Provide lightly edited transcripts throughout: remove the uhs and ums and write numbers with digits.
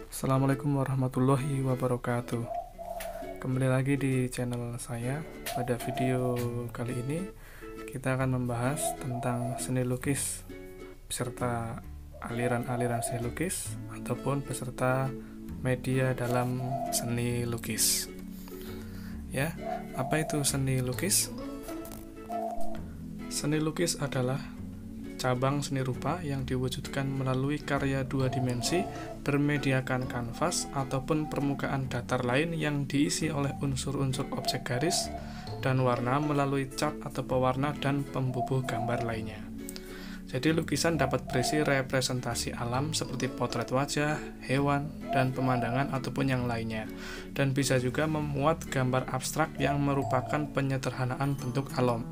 Assalamualaikum warahmatullahi wabarakatuh. Kembali lagi di channel saya. Pada video kali ini kita akan membahas tentang seni lukis beserta aliran-aliran seni lukis ataupun beserta media dalam seni lukis. Ya, apa itu seni lukis? Seni lukis adalah cabang seni rupa yang diwujudkan melalui karya dua dimensi bermediakan kanvas ataupun permukaan datar lain yang diisi oleh unsur-unsur objek garis dan warna melalui cat atau pewarna dan pembubuh gambar lainnya. Jadi lukisan dapat berisi representasi alam seperti potret wajah, hewan, dan pemandangan ataupun yang lainnya, dan bisa juga memuat gambar abstrak yang merupakan penyederhanaan bentuk alam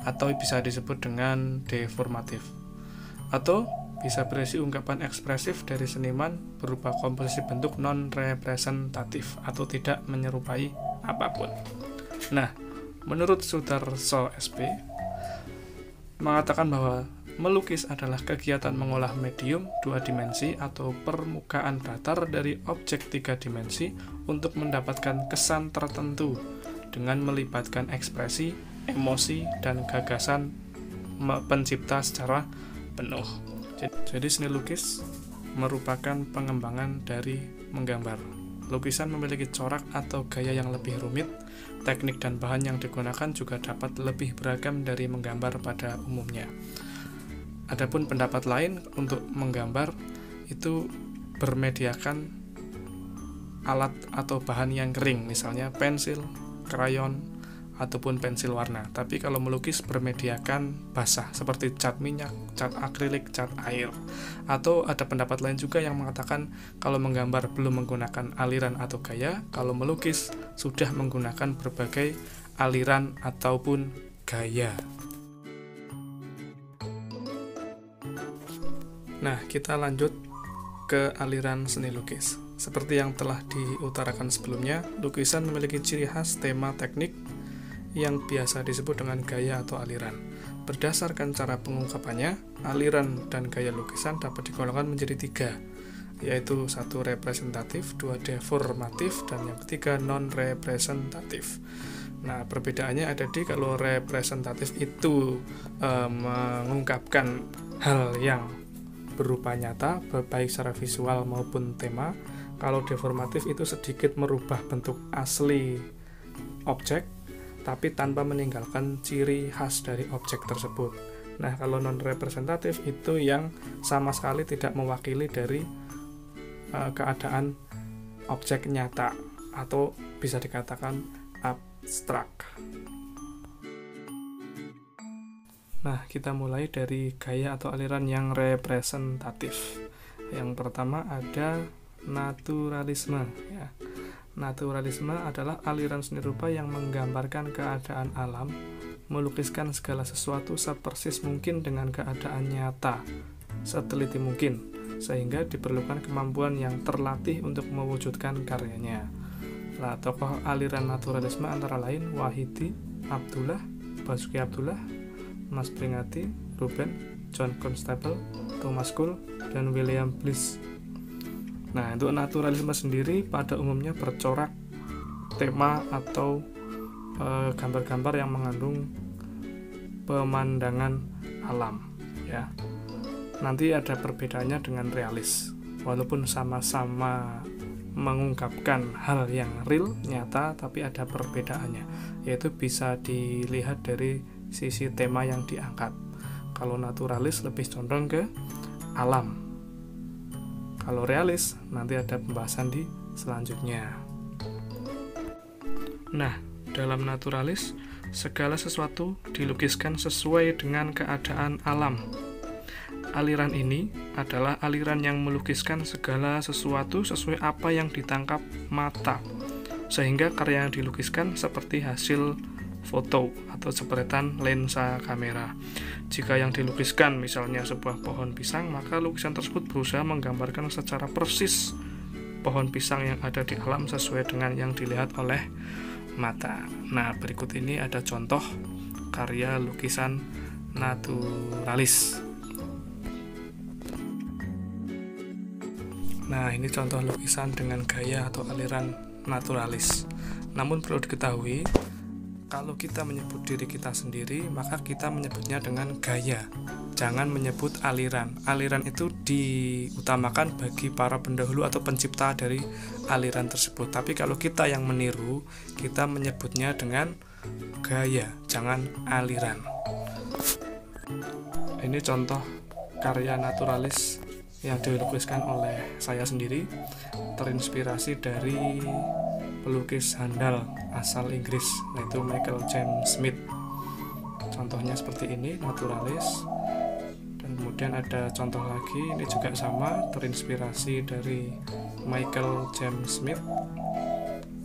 atau bisa disebut dengan deformatif, atau bisa berisi ungkapan ekspresif dari seniman berupa komposisi bentuk non-representatif atau tidak menyerupai apapun. Nah, menurut Sudarso SP mengatakan bahwa melukis adalah kegiatan mengolah medium dua dimensi atau permukaan datar dari objek tiga dimensi untuk mendapatkan kesan tertentu dengan melibatkan ekspresi, emosi, dan gagasan pencipta secara penuh. Jadi seni lukis merupakan pengembangan dari menggambar. Lukisan memiliki corak atau gaya yang lebih rumit, teknik dan bahan yang digunakan juga dapat lebih beragam dari menggambar pada umumnya. Adapun pendapat lain untuk menggambar itu bermediakan alat atau bahan yang kering, misalnya pensil, krayon, ataupun pensil warna. Tapi kalau melukis bermediakan basah seperti cat minyak, cat akrilik, cat air. Atau ada pendapat lain juga yang mengatakan kalau menggambar belum menggunakan aliran atau gaya, kalau melukis sudah menggunakan berbagai aliran ataupun gaya. Nah, kita lanjut ke aliran seni lukis. Seperti yang telah diutarakan sebelumnya, lukisan memiliki ciri khas tema teknik yang biasa disebut dengan gaya atau aliran. Berdasarkan cara pengungkapannya, aliran dan gaya lukisan dapat digolongkan menjadi tiga, yaitu satu representatif, dua deformatif, dan yang ketiga non-representatif. Nah, perbedaannya ada di kalau representatif itu mengungkapkan hal yang berupa nyata, baik secara visual maupun tema. Kalau deformatif itu sedikit merubah bentuk asli objek, tapi tanpa meninggalkan ciri khas dari objek tersebut. Nah, kalau non-representatif itu yang sama sekali tidak mewakili dari keadaan objek nyata atau bisa dikatakan abstrak. Nah, kita mulai dari gaya atau aliran yang representatif. Yang pertama ada naturalisme, ya. Naturalisme adalah aliran seni rupa yang menggambarkan keadaan alam, melukiskan segala sesuatu sepersis mungkin dengan keadaan nyata, seteliti mungkin, sehingga diperlukan kemampuan yang terlatih untuk mewujudkan karyanya. Nah, tokoh aliran naturalisme antara lain Wahidi, Abdullah, Basuki Abdullah, Mas Pringati, Ruben, John Constable, Thomas Cole, dan William Bliss. Nah, untuk naturalisme sendiri pada umumnya bercorak tema atau gambar-gambar yang mengandung pemandangan alam, ya. Nanti ada perbedaannya dengan realis. Walaupun sama-sama mengungkapkan hal yang real, nyata, tapi ada perbedaannya, yaitu bisa dilihat dari sisi tema yang diangkat. Kalau naturalis lebih condong ke alam. Kalau realis, nanti ada pembahasan di selanjutnya. Nah, dalam naturalis, segala sesuatu dilukiskan sesuai dengan keadaan alam. Aliran ini adalah aliran yang melukiskan segala sesuatu sesuai apa yang ditangkap mata, sehingga karya yang dilukiskan seperti hasil foto atau jepretan lensa kamera. Jika yang dilukiskan misalnya sebuah pohon pisang, maka lukisan tersebut berusaha menggambarkan secara persis pohon pisang yang ada di alam sesuai dengan yang dilihat oleh mata. Nah, berikut ini ada contoh karya lukisan naturalis. Nah, ini contoh lukisan dengan gaya atau aliran naturalis. Namun perlu diketahui, kalau kita menyebut diri kita sendiri, maka kita menyebutnya dengan gaya. Jangan menyebut aliran. Aliran itu diutamakan bagi para pendahulu atau pencipta dari aliran tersebut. Tapi kalau kita yang meniru, kita menyebutnya dengan gaya, jangan aliran. Ini contoh karya naturalis yang dilukiskan oleh saya sendiri, terinspirasi dari pelukis handal asal Inggris, yaitu Michael James Smith. Contohnya seperti ini, naturalis. Dan kemudian ada contoh lagi, ini juga sama, terinspirasi dari Michael James Smith.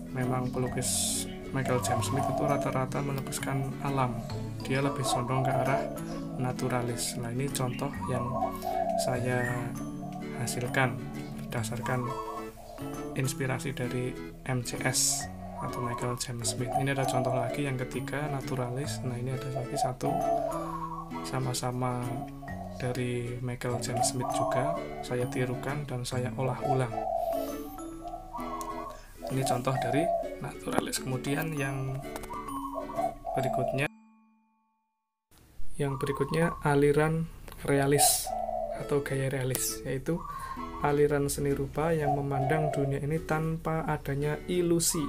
Memang pelukis Michael James Smith itu rata-rata melukiskan alam, dia lebih condong ke arah naturalis. Nah, ini contoh yang saya hasilkan berdasarkan inspirasi dari MCS atau Michael James Smith. Ini ada contoh lagi yang ketiga, naturalis. Nah, ini ada lagi satu, sama-sama dari Michael James Smith juga, saya tirukan dan saya olah ulang. Ini contoh dari naturalis. Kemudian yang berikutnya aliran realis atau gaya realis, yaitu aliran seni rupa yang memandang dunia ini tanpa adanya ilusi.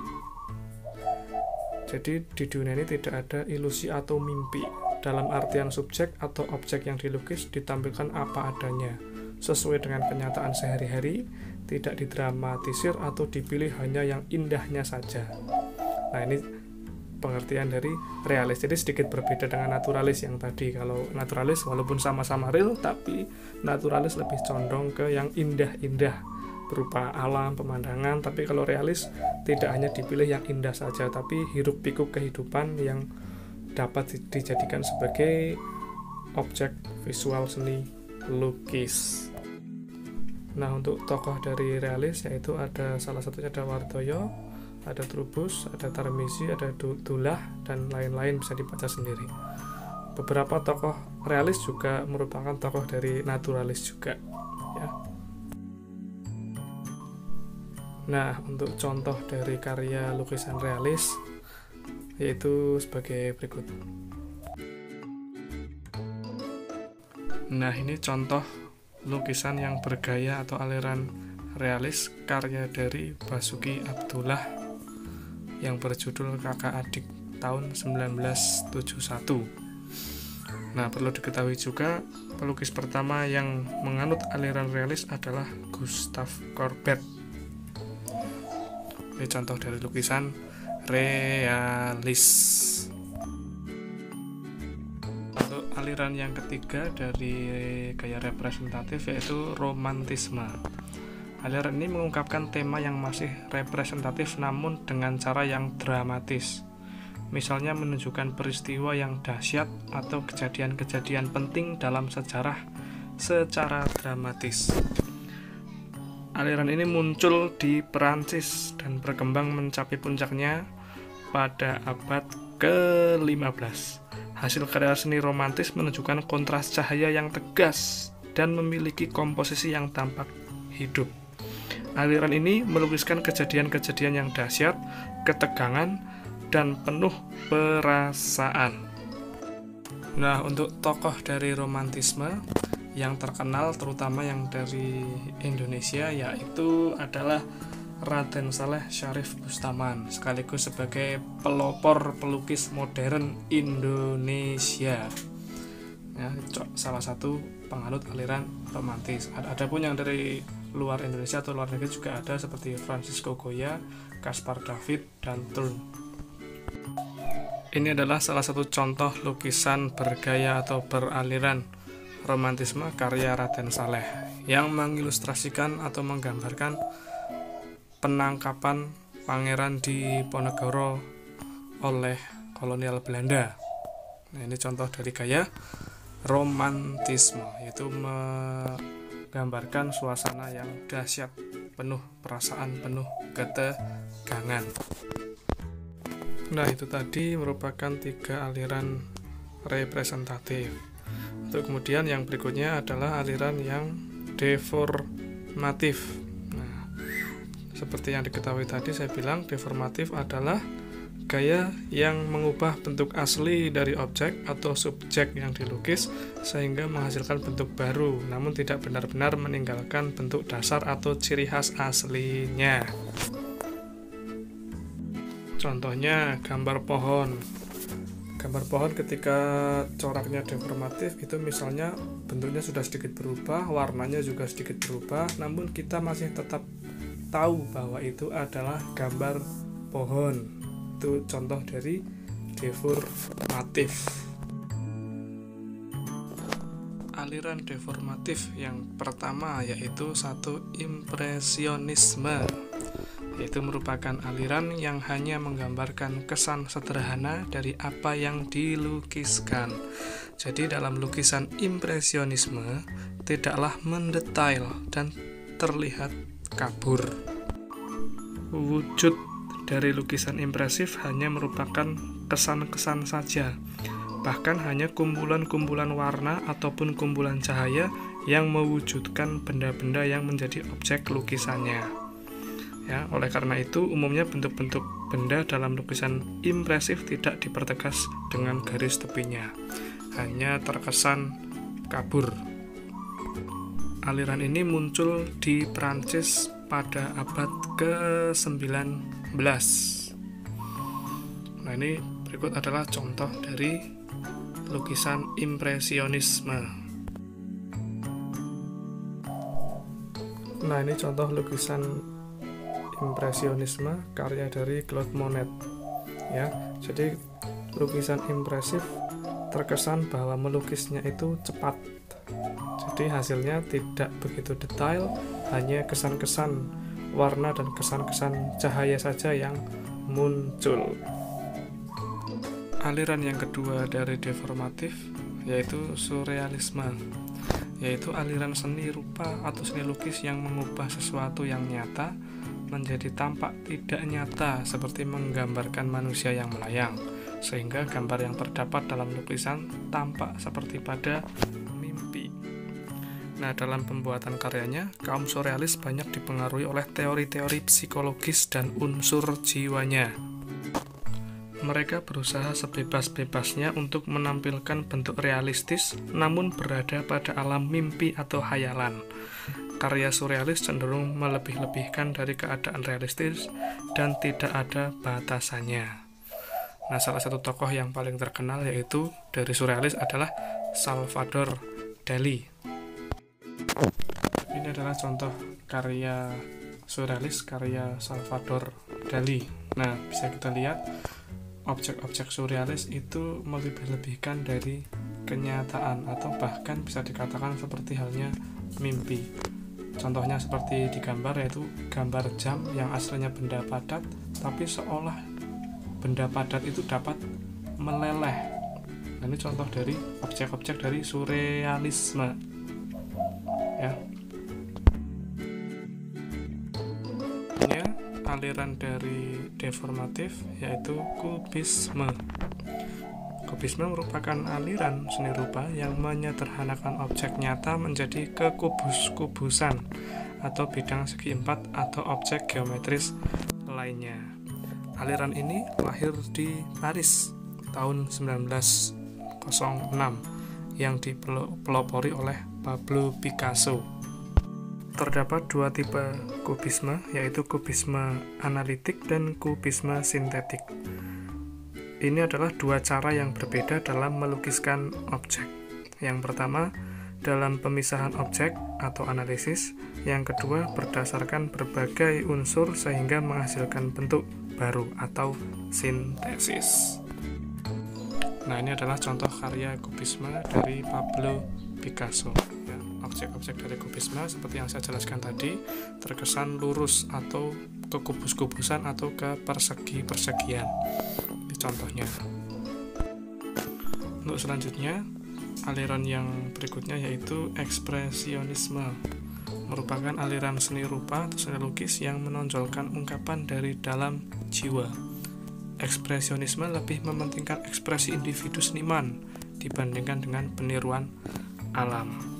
Jadi di dunia ini tidak ada ilusi atau mimpi. Dalam artian subjek atau objek yang dilukis ditampilkan apa adanya, sesuai dengan kenyataan sehari-hari, tidak didramatisir atau dipilih hanya yang indahnya saja. Nah, ini pengertian dari realis. Jadi sedikit berbeda dengan naturalis yang tadi. Kalau naturalis walaupun sama-sama real, tapi naturalis lebih condong ke yang indah-indah berupa alam, pemandangan. Tapi kalau realis tidak hanya dipilih yang indah saja, tapi hiruk pikuk kehidupan yang dapat dijadikan sebagai objek visual seni lukis. Nah, untuk tokoh dari realis yaitu ada salah satunya ada Wardoyo, ada Trubus, ada Tarmizi, ada Dullah, dan lain-lain, bisa dibaca sendiri. Beberapa tokoh realis juga merupakan tokoh dari naturalis juga, ya. Nah, untuk contoh dari karya lukisan realis yaitu sebagai berikut. Nah, ini contoh lukisan yang bergaya atau aliran realis karya dari Basuki Abdullah yang berjudul Kakak Adik tahun 1971. Nah, perlu diketahui juga pelukis pertama yang menganut aliran realis adalah Gustav Courbet. Ini contoh dari lukisan realis. Untuk aliran yang ketiga dari gaya representatif yaitu romantisme. Aliran ini mengungkapkan tema yang masih representatif namun dengan cara yang dramatis. Misalnya menunjukkan peristiwa yang dahsyat atau kejadian-kejadian penting dalam sejarah secara dramatis. Aliran ini muncul di Perancis dan berkembang mencapai puncaknya pada abad ke-15. Hasil karya seni romantis menunjukkan kontras cahaya yang tegas dan memiliki komposisi yang tampak hidup. Aliran ini melukiskan kejadian-kejadian yang dahsyat, ketegangan, dan penuh perasaan. Nah, untuk tokoh dari romantisme yang terkenal terutama yang dari Indonesia yaitu adalah Raden Saleh Syarif Bustaman, sekaligus sebagai pelopor pelukis modern Indonesia. Ya, salah satu penganut aliran romantis. Ada pun yang dari luar Indonesia atau luar negeri juga ada seperti Francisco Goya, Caspar David, dan Turn. Ini adalah salah satu contoh lukisan bergaya atau beraliran romantisme karya Raden Saleh yang mengilustrasikan atau menggambarkan penangkapan pangeran Diponegoro oleh kolonial Belanda. Nah, ini contoh dari gaya romantisme, yaitu menggambarkan suasana yang dahsyat, penuh perasaan, penuh ketegangan. Nah, itu tadi merupakan 3 aliran representatif. Untuk kemudian yang berikutnya adalah aliran yang deformatif. Seperti yang diketahui tadi, saya bilang deformatif adalah gaya yang mengubah bentuk asli dari objek atau subjek yang dilukis sehingga menghasilkan bentuk baru, namun tidak benar-benar meninggalkan bentuk dasar atau ciri khas aslinya. Contohnya gambar pohon. Gambar pohon ketika coraknya deformatif itu misalnya bentuknya sudah sedikit berubah, warnanya juga sedikit berubah, namun kita masih tetap tahu bahwa itu adalah gambar pohon. Itu contoh dari deformatif. Aliran deformatif yang pertama yaitu satu impresionisme, yaitu merupakan aliran yang hanya menggambarkan kesan sederhana dari apa yang dilukiskan. Jadi dalam lukisan impresionisme tidaklah mendetail dan terlihat kabur. Wujud dari lukisan impresif hanya merupakan kesan-kesan saja, bahkan hanya kumpulan-kumpulan warna ataupun kumpulan cahaya yang mewujudkan benda-benda yang menjadi objek lukisannya. Ya, oleh karena itu, umumnya bentuk-bentuk benda dalam lukisan impresif tidak dipertegas dengan garis tepinya, hanya terkesan kabur. Aliran ini muncul di Prancis pada abad ke-19. Nah, ini berikut adalah contoh dari lukisan impresionisme. Nah, ini contoh lukisan impresionisme karya dari Claude Monet. Ya, jadi lukisan impresif terkesan bahwa melukisnya itu cepat. Jadi hasilnya tidak begitu detail, hanya kesan-kesan warna dan kesan-kesan cahaya saja yang muncul. Aliran yang kedua dari deformatif yaitu surrealisme, yaitu aliran seni rupa atau seni lukis yang mengubah sesuatu yang nyata menjadi tampak tidak nyata, seperti menggambarkan manusia yang melayang, sehingga gambar yang terdapat dalam lukisan tampak seperti pada mimpi. Nah, dalam pembuatan karyanya, kaum surrealis banyak dipengaruhi oleh teori-teori psikologis dan unsur jiwanya. Mereka berusaha sebebas-bebasnya untuk menampilkan bentuk realistis, namun berada pada alam mimpi atau hayalan. Karya surrealis cenderung melebih-lebihkan dari keadaan realistis dan tidak ada batasannya. Nah, salah satu tokoh yang paling terkenal yaitu dari surrealis adalah Salvador Dali. Ini adalah contoh karya surrealis, karya Salvador Dali. Nah, bisa kita lihat objek-objek surrealis itu melebih-lebihkan dari kenyataan atau bahkan bisa dikatakan seperti halnya mimpi. Contohnya seperti di gambar, yaitu gambar jam yang aslinya benda padat, tapi seolah benda padat itu dapat meleleh. Nah, ini contoh dari objek-objek dari surrealisme. Ya. Aliran dari deformatif yaitu kubisme. Kubisme merupakan aliran seni rupa yang menyederhanakan objek nyata menjadi kekubus-kubusan atau bidang segi empat atau objek geometris lainnya. Aliran ini lahir di Paris tahun 1906 yang dipelopori oleh Pablo Picasso. Terdapat dua tipe kubisme, yaitu kubisme analitik dan kubisme sintetik. Ini adalah dua cara yang berbeda dalam melukiskan objek. Yang pertama, dalam pemisahan objek atau analisis. Yang kedua, berdasarkan berbagai unsur sehingga menghasilkan bentuk baru atau sintesis. Nah, ini adalah contoh karya kubisme dari Pablo Picasso. Objek-objek dari kubisme seperti yang saya jelaskan tadi terkesan lurus atau ke kubus-kubusan atau ke persegi-persegian. Ini contohnya. Untuk selanjutnya, aliran yang berikutnya yaitu ekspresionisme. Merupakan aliran seni rupa atau seni lukis yang menonjolkan ungkapan dari dalam jiwa. Ekspresionisme lebih mementingkan ekspresi individu seniman dibandingkan dengan peniruan alam.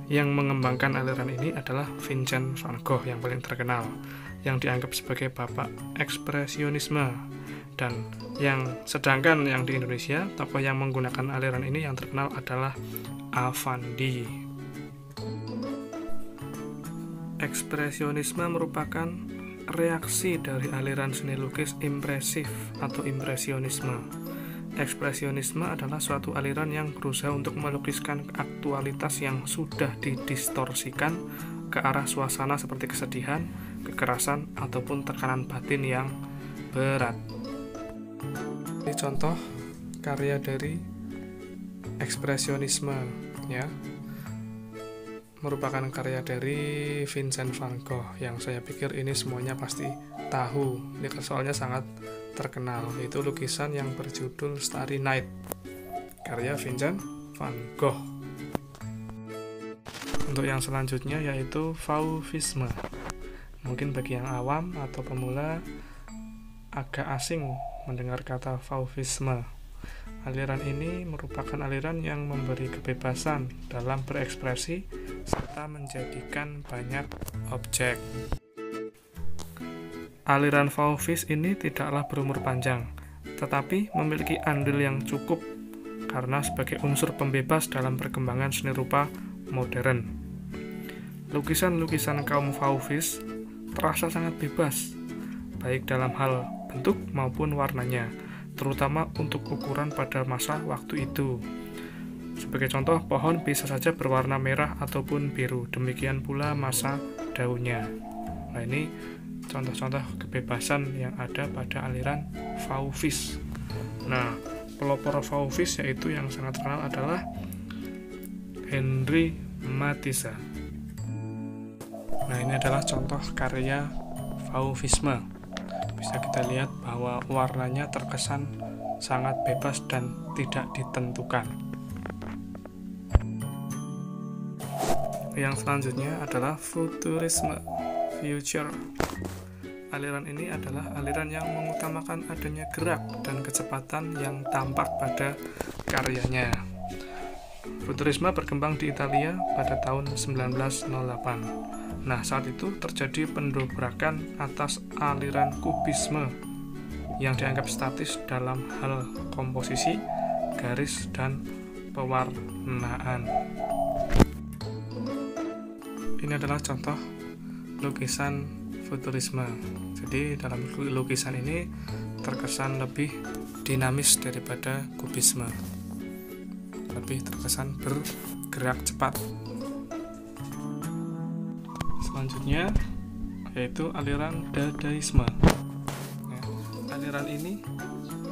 Yang mengembangkan aliran ini adalah Vincent van Gogh yang paling terkenal. yang dianggap sebagai bapak ekspresionisme. Dan sedangkan yang di Indonesia, tokoh yang menggunakan aliran ini yang terkenal adalah Affandi. Ekspresionisme merupakan reaksi dari aliran seni lukis impresif atau impresionisme. Ekspresionisme adalah suatu aliran yang berusaha untuk melukiskan aktualitas yang sudah didistorsikan ke arah suasana seperti kesedihan, kekerasan, ataupun tekanan batin yang berat. Ini contoh karya dari ekspresionisme, ya, merupakan karya dari Vincent van Gogh yang saya pikir ini semuanya pasti tahu. Ini soalnya sangat terkenal, yaitu lukisan yang berjudul Starry Night, karya Vincent van Gogh. Untuk yang selanjutnya yaitu Fauvisme. Mungkin bagi yang awam atau pemula agak asing mendengar kata Fauvisme. Aliran ini merupakan aliran yang memberi kebebasan dalam berekspresi serta menjadikan banyak objek. Aliran Fauvis ini tidaklah berumur panjang, tetapi memiliki andil yang cukup karena sebagai unsur pembebas dalam perkembangan seni rupa modern. Lukisan-lukisan kaum Fauvis terasa sangat bebas, baik dalam hal bentuk maupun warnanya, terutama untuk ukuran pada masa waktu itu. Sebagai contoh, pohon bisa saja berwarna merah ataupun biru, demikian pula masa daunnya. Nah, ini contoh-contoh kebebasan yang ada pada aliran Fauvis. Nah, pelopor Fauvis yaitu yang sangat terkenal adalah Henri Matisse. Nah, ini adalah contoh karya Fauvisme. Bisa kita lihat bahwa warnanya terkesan sangat bebas dan tidak ditentukan. Yang selanjutnya adalah Futurisme, Future. Aliran ini adalah aliran yang mengutamakan adanya gerak dan kecepatan yang tampak pada karyanya. Futurisme berkembang di Italia pada tahun 1908. Nah, saat itu terjadi pendobrakan atas aliran kubisme yang dianggap statis dalam hal komposisi, garis, dan pewarnaan. Ini adalah contoh lukisan futurisme. Jadi dalam lukisan ini terkesan lebih dinamis daripada kubisme, lebih terkesan bergerak cepat. Selanjutnya yaitu aliran Dadaisme. Aliran ini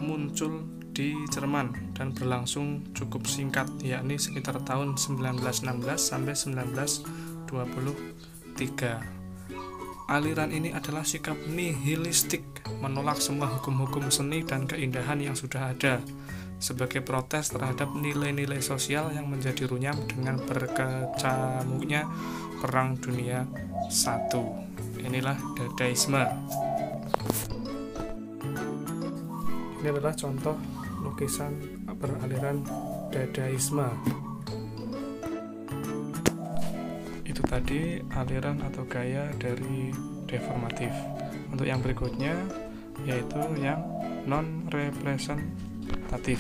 muncul di Jerman dan berlangsung cukup singkat, yakni sekitar tahun 1916 sampai 1923. Aliran ini adalah sikap nihilistik, menolak semua hukum-hukum seni dan keindahan yang sudah ada, sebagai protes terhadap nilai-nilai sosial yang menjadi runyam dengan berkecamuknya Perang Dunia I. Inilah Dadaisme. Ini adalah contoh lukisan beraliran Dadaisme. Itu tadi aliran atau gaya dari deformatif. Untuk yang berikutnya yaitu yang non-representatif.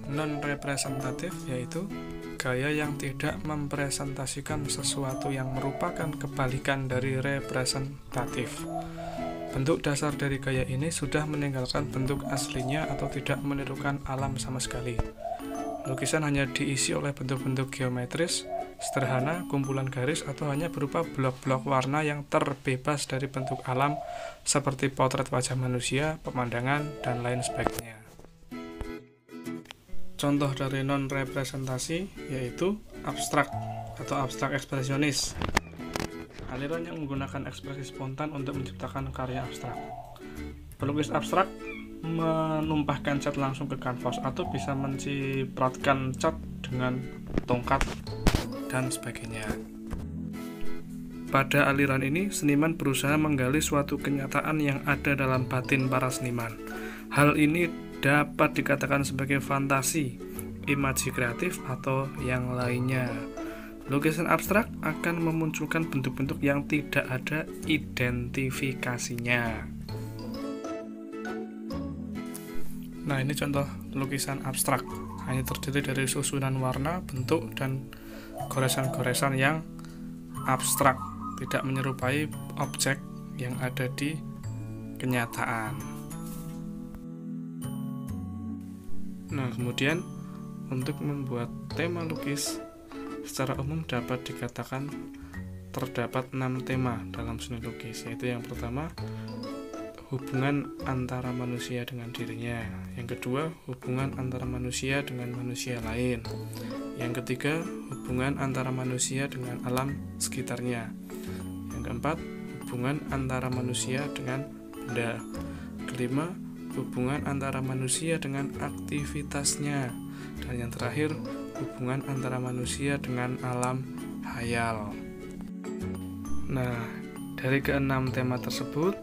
Non-representatif yaitu gaya yang tidak mempresentasikan sesuatu yang merupakan kebalikan dari representatif. Bentuk dasar dari gaya ini sudah meninggalkan bentuk aslinya atau tidak menirukan alam sama sekali. Lukisan hanya diisi oleh bentuk-bentuk geometris, sederhana, kumpulan garis, atau hanya berupa blok-blok warna yang terbebas dari bentuk alam seperti potret wajah manusia, pemandangan, dan lain sebagainya. Contoh dari non-representasi yaitu abstrak atau abstrak ekspresionis. Aliran yang menggunakan ekspresi spontan untuk menciptakan karya abstrak. Pelukis abstrak menumpahkan cat langsung ke kanvas atau bisa mencipratkan cat dengan tongkat dan sebagainya. Pada aliran ini, seniman berusaha menggali suatu kenyataan yang ada dalam batin para seniman. Hal ini dapat dikatakan sebagai fantasi, imaji kreatif, atau yang lainnya. Lukisan abstrak akan memunculkan bentuk-bentuk yang tidak ada identifikasinya. Nah, ini contoh lukisan abstrak. Hanya terdiri dari susunan warna, bentuk, dan goresan-goresan yang abstrak, tidak menyerupai objek yang ada di kenyataan. Nah, kemudian untuk membuat tema lukis secara umum dapat dikatakan terdapat 6 tema dalam seni lukis, yaitu yang pertama hubungan antara manusia dengan dirinya, yang kedua hubungan antara manusia dengan manusia lain, yang ketiga hubungan antara manusia dengan alam sekitarnya, yang keempat hubungan antara manusia dengan benda, kelima hubungan antara manusia dengan aktivitasnya, dan yang terakhir hubungan antara manusia dengan alam hayal. Nah, dari keenam tema tersebut,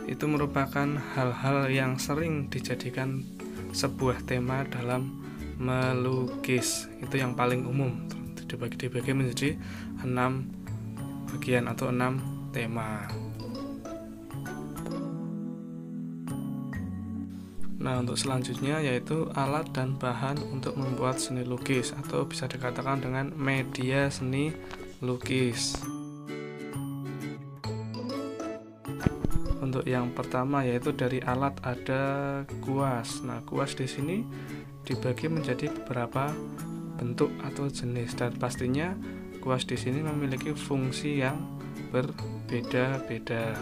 itu merupakan hal-hal yang sering dijadikan sebuah tema dalam melukis. Itu yang paling umum, dibagi menjadi 6 bagian atau 6 tema. Nah, untuk selanjutnya yaitu alat dan bahan untuk membuat seni lukis, atau bisa dikatakan dengan media seni lukis. Untuk yang pertama yaitu dari alat ada kuas. Nah, kuas di sini dibagi menjadi beberapa bentuk atau jenis, dan pastinya kuas di sini memiliki fungsi yang berbeda-beda.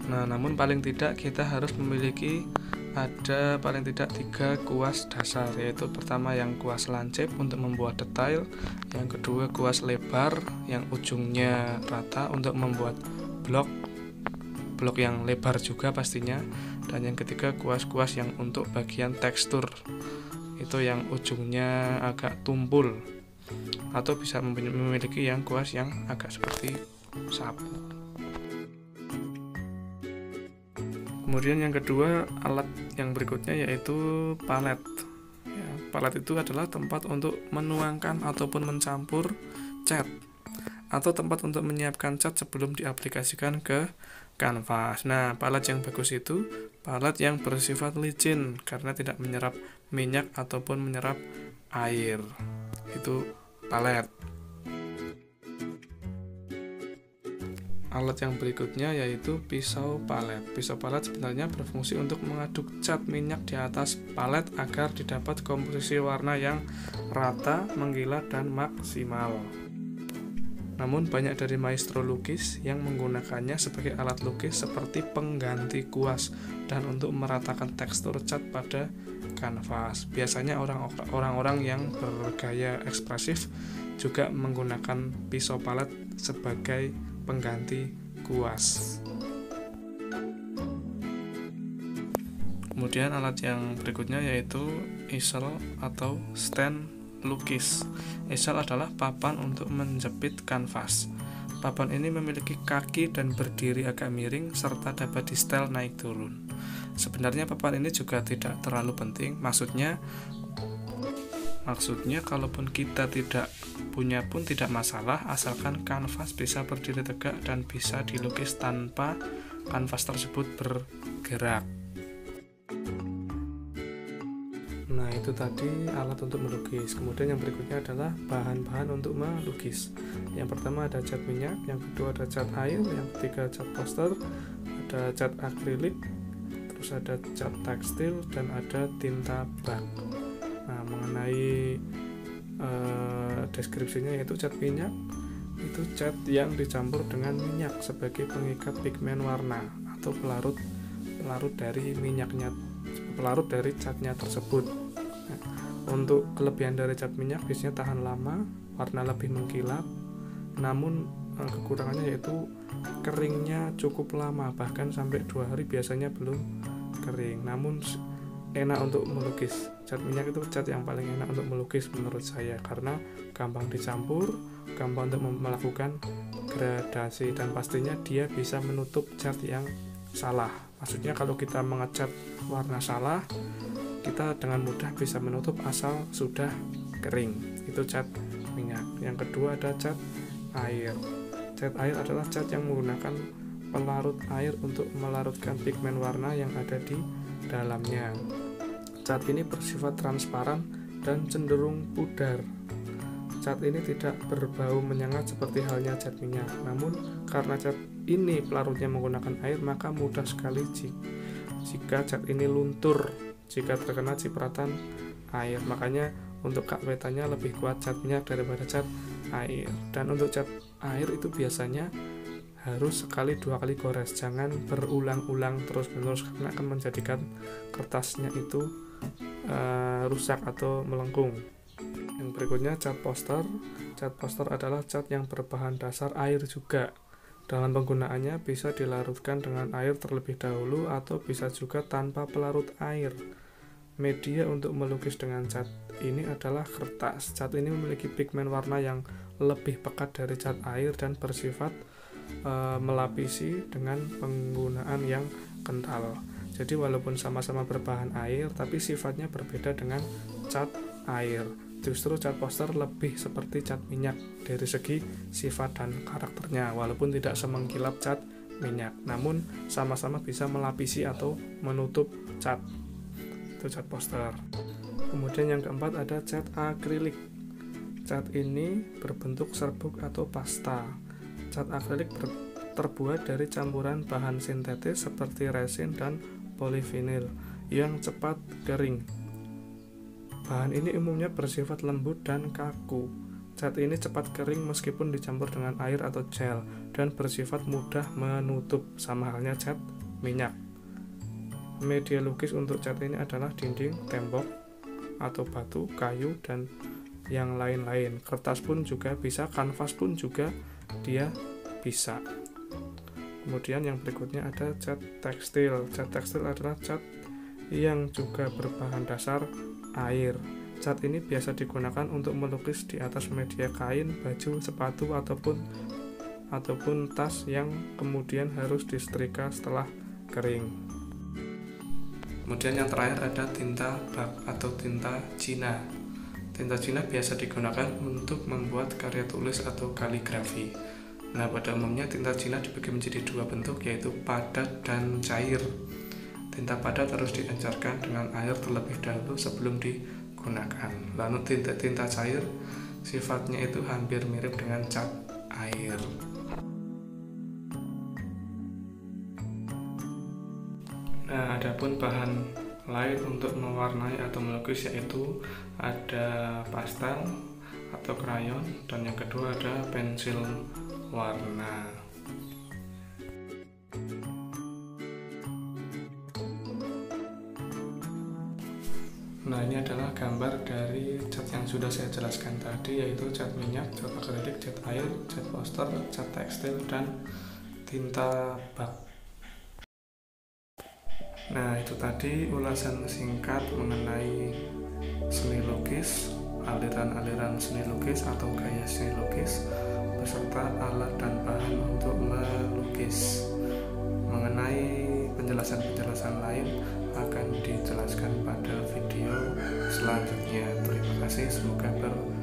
Nah, namun paling tidak kita harus memiliki ada paling tidak 3 kuas dasar, yaitu pertama yang kuas lancip untuk membuat detail, yang kedua kuas lebar yang ujungnya rata untuk membuat blok yang lebar juga pastinya, dan yang ketiga kuas-kuas yang untuk bagian tekstur, itu yang ujungnya agak tumpul, atau bisa memiliki yang kuas yang agak seperti sapu. Kemudian yang kedua, alat yang berikutnya yaitu palet. Ya, palet itu adalah tempat untuk menuangkan ataupun mencampur cat, atau tempat untuk menyiapkan cat sebelum diaplikasikan ke kanvas. Nah, palet yang bagus itu palet yang bersifat licin karena tidak menyerap minyak ataupun menyerap air. Itu palet. Alat yang berikutnya yaitu pisau palet. Pisau palet sebenarnya berfungsi untuk mengaduk cat minyak di atas palet agar didapat komposisi warna yang rata, mengkilat, dan maksimal. Namun banyak dari maestro lukis yang menggunakannya sebagai alat lukis seperti pengganti kuas dan untuk meratakan tekstur cat pada kanvas. Biasanya orang-orang yang bergaya ekspresif juga menggunakan pisau palet sebagai pengganti kuas. Kemudian alat yang berikutnya yaitu easel atau stand lukis. Easel adalah papan untuk menjepit kanvas. Papan ini memiliki kaki dan berdiri agak miring serta dapat di-setel naik turun. Sebenarnya papan ini juga tidak terlalu penting. Maksudnya kalaupun kita tidak punya pun tidak masalah, asalkan kanvas bisa berdiri tegak dan bisa dilukis tanpa kanvas tersebut bergerak. Nah, itu tadi alat untuk melukis. Kemudian yang berikutnya adalah bahan-bahan untuk melukis. Yang pertama ada cat minyak, yang kedua ada cat air, yang ketiga cat poster, ada cat akrilik, terus ada cat tekstil, dan ada tinta bak. Nah, mengenai deskripsinya yaitu cat minyak itu cat yang dicampur dengan minyak sebagai pengikat pigmen warna atau pelarut dari minyaknya, pelarut dari catnya tersebut. Nah, untuk kelebihan dari cat minyak biasanya tahan lama, warna lebih mengkilap, namun kekurangannya yaitu keringnya cukup lama, bahkan sampai 2 hari biasanya belum kering. Namun enak untuk melukis. Cat minyak itu cat yang paling enak untuk melukis menurut saya, karena gampang dicampur, gampang untuk melakukan gradasi, dan pastinya dia bisa menutup cat yang salah. Maksudnya kalau kita mengecat warna salah, kita dengan mudah bisa menutup asal sudah kering. Itu cat minyak. Yang kedua ada cat air. Cat air adalah cat yang menggunakan pelarut air untuk melarutkan pigmen warna yang ada di dalamnya. Cat ini bersifat transparan dan cenderung pudar. Cat ini tidak berbau menyengat seperti halnya cat minyak. Namun karena cat ini pelarutnya menggunakan air, maka mudah sekali jika cat ini luntur jika terkena cipratan air. Makanya untuk keawetannya lebih kuat cat minyak daripada cat air. Dan untuk cat air itu biasanya harus sekali 2 kali gores, jangan berulang-ulang terus-menerus karena akan menjadikan kertasnya itu rusak atau melengkung. Yang berikutnya cat poster. Cat poster adalah cat yang berbahan dasar air juga. Dalam penggunaannya bisa dilarutkan dengan air terlebih dahulu atau bisa juga tanpa pelarut air. Media untuk melukis dengan cat ini adalah kertas. Cat ini memiliki pigmen warna yang lebih pekat dari cat air dan bersifat melapisi dengan penggunaan yang kental. Jadi walaupun sama-sama berbahan air, tapi sifatnya berbeda dengan cat air. Justru cat poster lebih seperti cat minyak dari segi sifat dan karakternya, walaupun tidak semengkilap cat minyak, namun sama-sama bisa melapisi atau menutup cat. Itu cat poster. Kemudian yang keempat ada cat akrilik. Cat ini berbentuk serbuk atau pasta. Cat akrilik terbuat dari campuran bahan sintetis seperti resin dan polivinil yang cepat kering. Bahan ini umumnya bersifat lembut dan kaku. Cat ini cepat kering meskipun dicampur dengan air atau gel dan bersifat mudah menutup, sama halnya cat minyak. Media lukis untuk cat ini adalah dinding, tembok, atau batu, kayu, dan yang lain-lain. Kertas pun juga bisa, kanvas pun juga dia bisa. Kemudian yang berikutnya ada cat tekstil. Cat tekstil adalah cat yang juga berbahan dasar air. Cat ini biasa digunakan untuk melukis di atas media kain, baju, sepatu, ataupun tas yang kemudian harus disetrika setelah kering. Kemudian yang terakhir ada tinta bak atau tinta Cina. Tinta Cina biasa digunakan untuk membuat karya tulis atau kaligrafi. Nah, pada umumnya tinta Cina dibagi menjadi 2 bentuk, yaitu padat dan cair. Tinta padat harus diencerkan dengan air terlebih dahulu sebelum digunakan. Lalu tinta cair sifatnya itu hampir mirip dengan cat air. Nah, adapun bahan lain untuk mewarnai atau melukis yaitu ada pastel atau krayon, dan yang kedua ada pensil warna. Nah, ini adalah gambar dari cat yang sudah saya jelaskan tadi, yaitu cat minyak, cat akrilik, cat air, cat poster, cat tekstil, dan tinta bak. Nah, itu tadi ulasan singkat mengenai seni lukis, aliran-aliran seni lukis atau gaya seni lukis, beserta alat dan bahan untuk melukis. Mengenai penjelasan-penjelasan lain akan dijelaskan pada video selanjutnya. Terima kasih, semoga bermanfaat.